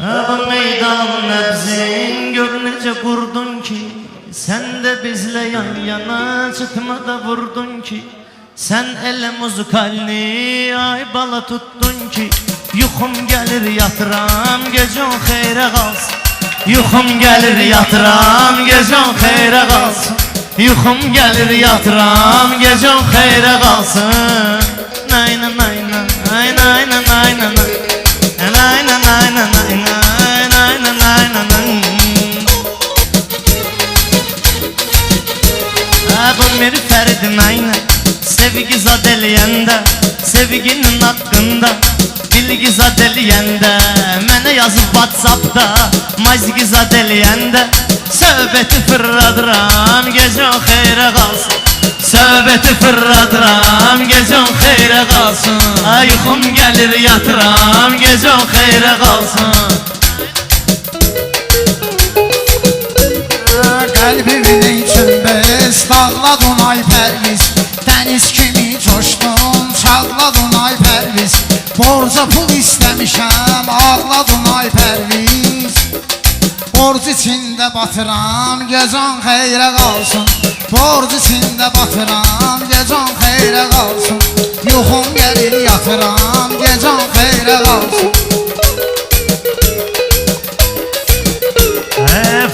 Bu meydan nəbzin gör necə qurdun ki, sən də bizlə yan yana çıtmada vurdun ki, sən elə muzikalni ay bala tuttun ki, yuxum gəlir yatıram gecən xeyrə qalsın. Yuxum gəlir yatıram gecən xeyrə qalsın. Yuxum gəlir yatıram gecən xeyrə qalsın. Nayna nayna nayna nayna nayna nayna nayna nayna nayna bu bir fərdim aynı sevgi zad eləyəndə, sevginin haqqında bilgi zad eləyəndə, mənə yazıb WhatsAppda mazgi zad eləyəndə, söhbəti fırladıram gecən xeyrə qalsın. Söhbəti fırladıram gecən xeyrə qalsın. Yuxum gəlir yatıram gecən xeyrə qalsın. Qəlbimin içində dağladın ay pərviz, dəniz kimi coşdun çağladın ay pərviz, borca pul istəmişəm ağladın ay pərviz, borc içində batıram gecən xeyrə qalsın. Borc içində batıram gecən xeyrə qalsın. Yuxum gəlir yatıram gecən xeyrə qalsın.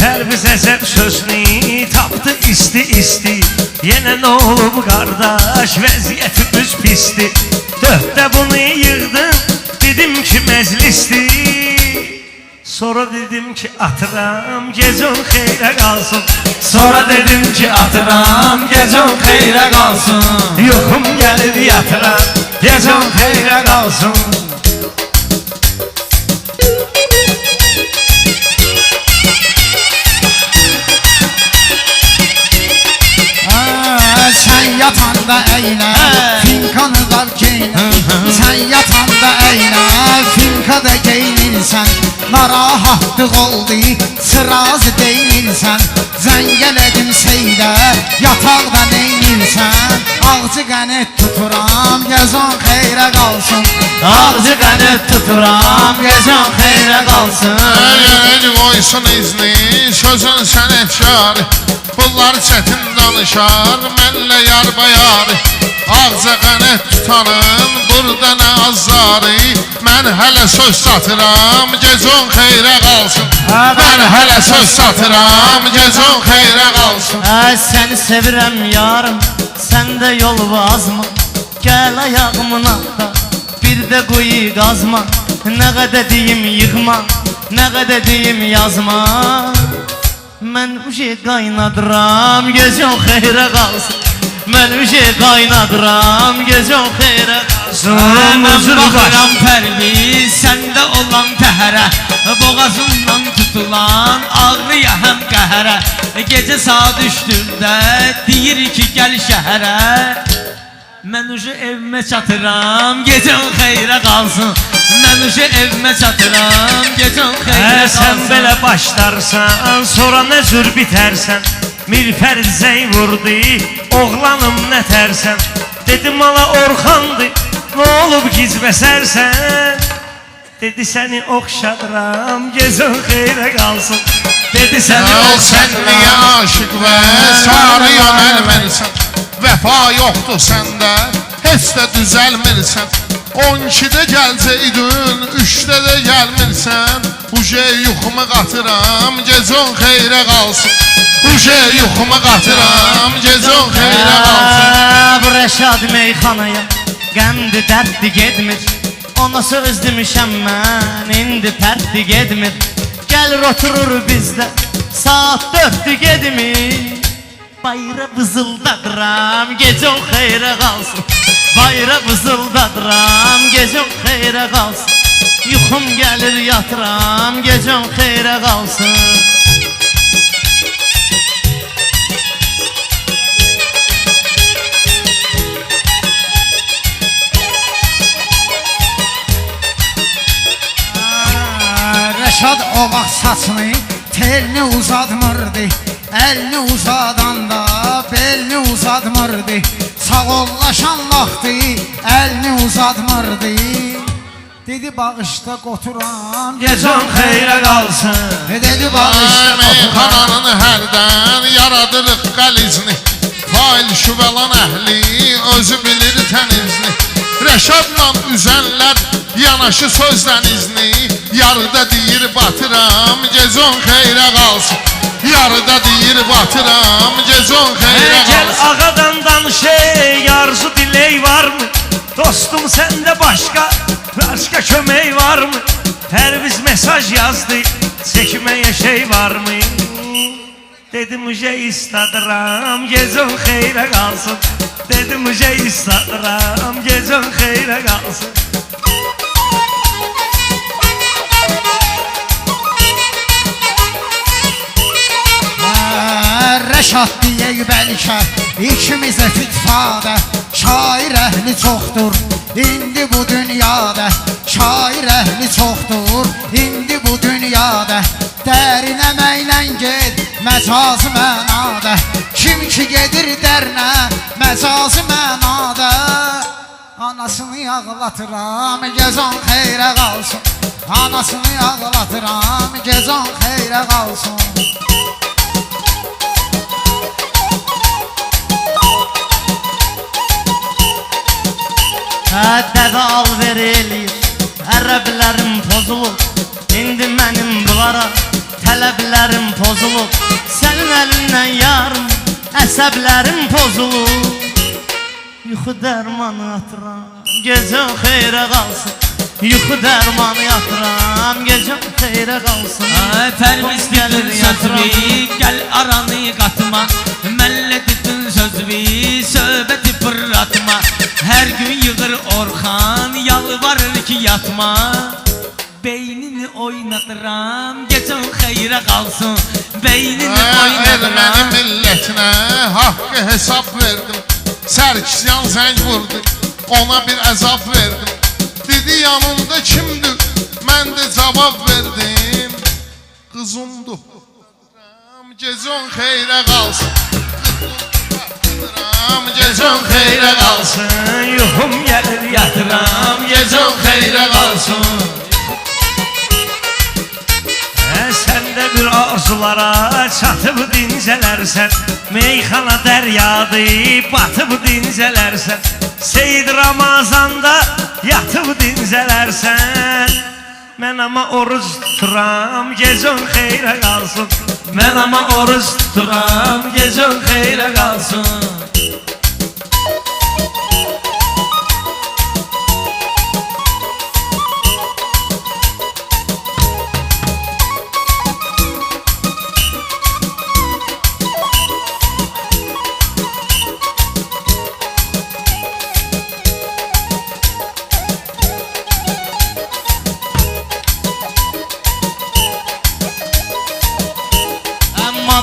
Pərviz əsəb sözünü tapdı isti. Yenə nə olub qardaş, vəziyyətimiz pisdir. Döhddə bunu yığdım, dedim ki məclisdir. Sonra dedim ki atıram gecən xeyrə qalsın. Sonra dedim ki atıram gecən xeyrə qalsın. Yuxum gəlir yatıram gecən xeyrə qalsın. Sən yatanda əynə, finkanı da geynə. Sən yatanda əynə, finka da geynirsən. Narahatlıq oldu, sıraz deyilsən. Zəng elədim seydə, yataqda neynirsən. Ağcı qənət tuturam, gecən xeyrə qalsın. Ağcı qənət tuturam, gecən xeyrə qalsın. Əyəni qoysun izni, sözün sənətkar. Bunlar çətin danışar, mənlə yar bayar. Ağca qənət tutanın, burada nə azarı. Mən hələ söz satıram, gecən xeyrə qalsın. Mən hələ söz satıram, gecən xeyrə qalsın. Səni sevirəm yarım, səndə yol vazma. Gəl ayağımın altda, bir də quyu qazma. Nə qədər deyim yığma, nə qədər deyim yazma. Mən uşaq qaynadıram, gecən xeyrə qalsın. Mən uşaq qaynadıram, gecən xeyrə qalsın. Mən baxıram pərviz, səndə olan təhərə, boğazından tutulan ağrıya həm qəhərə. Gecə saat 3-də deyir ki gəl şəhərə. Mən uşaq evimə çatıram, gecən xeyrə qalsın. Mən uşaq evimə çatıram, gecən xeyrə qalsın. Sən belə başlarsan, sonra nə cür bitərsən. Mirfər zəy vurdu, oğlanım nə tərsən. Dedim ala Orxandı, nə olub gizbəsərsən. Dedi səni oxşadıram, gecən xeyrə qalsın. Dedi səni Sən niyə oxşadıram. aşıq və sarıyan əlməlisən. Vəfa yoxdur səndə, heç də düzəlmirsən. 12-də gəlcəydin, 3-də də gəlmirsən. Uje yuxumu qatıram, gecən xeyrə qalsın. Uje yuxumu qatıram, gecən xeyrə qalsın. Bu Rəşad meyxanaya, qəmdi dərddi gedmir. Ona söz demişəm mən, indi pərtdi gedmir. Gəlir oturur bizdə, saat 4-dü gedmir. Bayra vızıldadıram, gecən xeyrə qalsın. Bayra vızıldadıram, gecən xeyrə qalsın. Yuxum gəlir yatıram, gecən xeyrə qalsın. Rəşad o vaxt saçını, telini uzatmırdı. Əlini uzadanda belini uzatmırdı. Sağollaşan vaxtı əlini uzatmırdı. Dedi bağışda qoturam Gecən xeyrə qalsın. Dedi bağışda qoturam Meyxananın hərdən yaradırıq qəlizni Fail şüvəlan əhli özü bilir tənizini Rəşadla üzənlər yanaşı sözdən izni Yarıda deyir batıram gecən xeyrə qalsın Yarıda deyir batıram gecən xeyrə Gel qalsın ağadan danış arzu dilek var mı? Dostum sende başka kömək var mı? Pərviz mesaj yazdı çəkməyə şey var mı? Dedim uje istadıram gecən xeyrə qalsın Dedim uje istadıram gecən xeyrə qalsın Rəşad deyək bəlkə ikimizə fitfadə Şair əhli çoxdur indi bu dünyada Şair əhli çoxdur indi bu dünyada Dərin əməklə get məcazi mənada Kim ki gedir dərinə məcazi mənada Anasını ağlatıram gecən xeyrə qalsın Anasını ağlatıram gecən xeyrə qalsın Dədə alver eləyir, ərəblərim pozulub İndi mənim bunlara tələblərim pozulub Sənin əlindən yarım, əsəblərim pozulub Yuxu dərmanı atıram, gecən xeyrə qalsın Yuxu dərmanı atıram, gecən xeyrə qalsın Pərviz dedin sözvi, gəl aranı qatma Məllə dedin sözvi, söhbəti fırlatma Hər gün yığır Orxan, yalvarır ki yatma Beynini oynadıram, gecən xeyrə qalsın Beynini oynadıram Erməni millətinə haqqı hesab verdim Sərkisyan zəng vurdu, ona bir əzab verdim Dedi yanımda kimdir, mən də cavab verdim Qızımdır, gecən xeyrə qalsın Gecən xeyrə qalsın Yuxum gəlir yatıram Gecən xeyrə qalsın Sən də bir arzulara çatıb dincələrsən Meyxana dəryadı batıb dincələrsən Seyid Ramazanda yatıb dincələrsən Mən ama oruç tuturam gecən xeyrə qalsın Mən ama oruç tuturam gecən xeyrə qalsın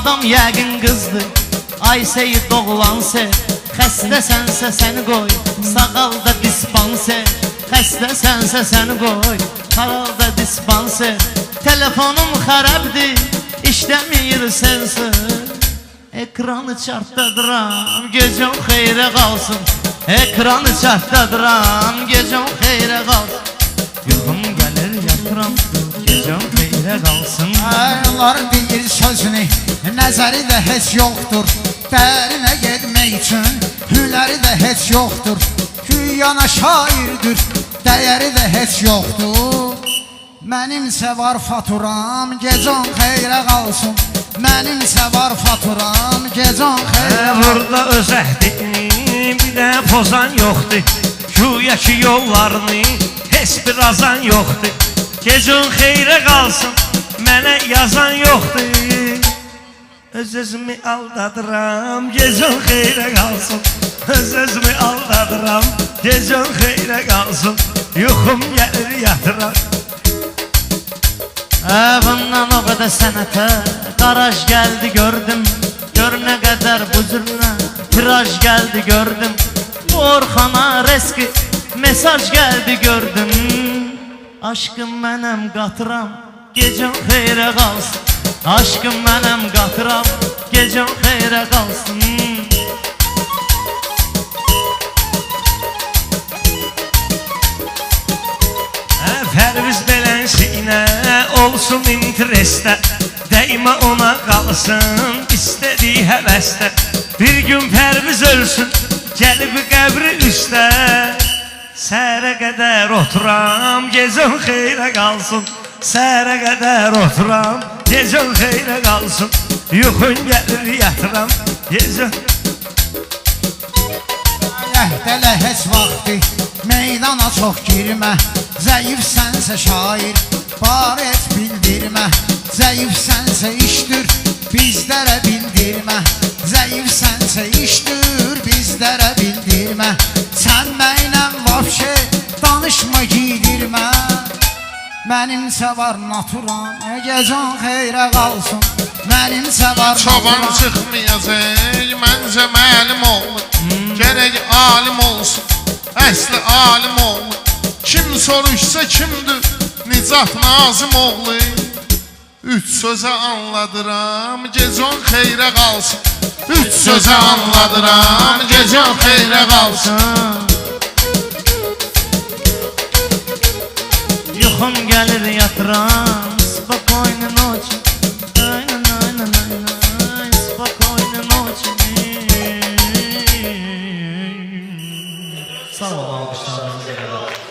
Adam yəqin qızdır, ay seyid oğlansə Xəstəsənsə səni qoy, sağalda dispanser Xəstəsənsə səni qoy, sağalda dispanser Telefonum xərəbdir, işləmir sensor Ekranı çartdadıram, gecəm xeyrə qalsın Ekranı çartdadıram, gecəm xeyrə qalsın Yuxum gəlir yatıram, gecəm xeyrə qalsın Onlar deyir sözünü, nəzəri də heç yoxdur Dərinə getmək üçün hünəri də heç yoxdur Güyana şairdir, dəyəri də heç yoxdur Mənimsə var faturam, gecən xeyrə qalsın Mənimsə var faturam, gecən xeyrə qalsın Burada öz əhdini bir də pozan yoxdur Güya ki yollarını heç bir azan yoxdur Gecən xeyrə qalsın, mənə yazan yoxdur Öz-özümü aldadıram, gecən xeyrə qalsın Öz-özümü aldadıram, gecən xeyrə qalsın Yuxum gəlir yatıram Bundan o qədər sənətə qaraj gəldi gördüm Gör nə qədər bu cürlə tiraj gəldi gördüm Bu Orxana reski mesaj gəldi gördüm Aşkım mənəm qatıram, gecəm xeyrə qalsın Aşkım mənəm qatıram, gecəm xeyrə qalsın Pərviz belənşiyinə olsun interestə Dəymə ona qalsın istədiyi həvəstə Bir gün Pərviz ölsün gəlib qəbri üstə Səhərə qədər oturam gecən xeyrə qalsın Səhərə qədər oturam gecən xeyrə qalsın Yuxun gəlir yatıram gecən Dələ heç vaxtı meydana çox girmə Zəif sənsə şair, bar et bildirmə Zəif sənsə işdir, bizlərə bildirmə Zəif sənsə işdir, bizlərə bildirmə Sən mənlə vəbşə danışma giydirmə Mənimsə var naturam, gecən xeyrə qalsın Mənimsə var Çoban naturam çıxmayacaq, məncə məlim olur Gərək alim olsun, əsli alim olur Kim soruşsa kimdir, Nicat Nazım oğlu Üç sözə anladıram, gecən xeyrə qalsın Üç sözə anladıram, gecən xeyrə qalsın Yuxum gəlir yatıram Spokojne noci Spokojne noci Sağ ol alkışlarınızı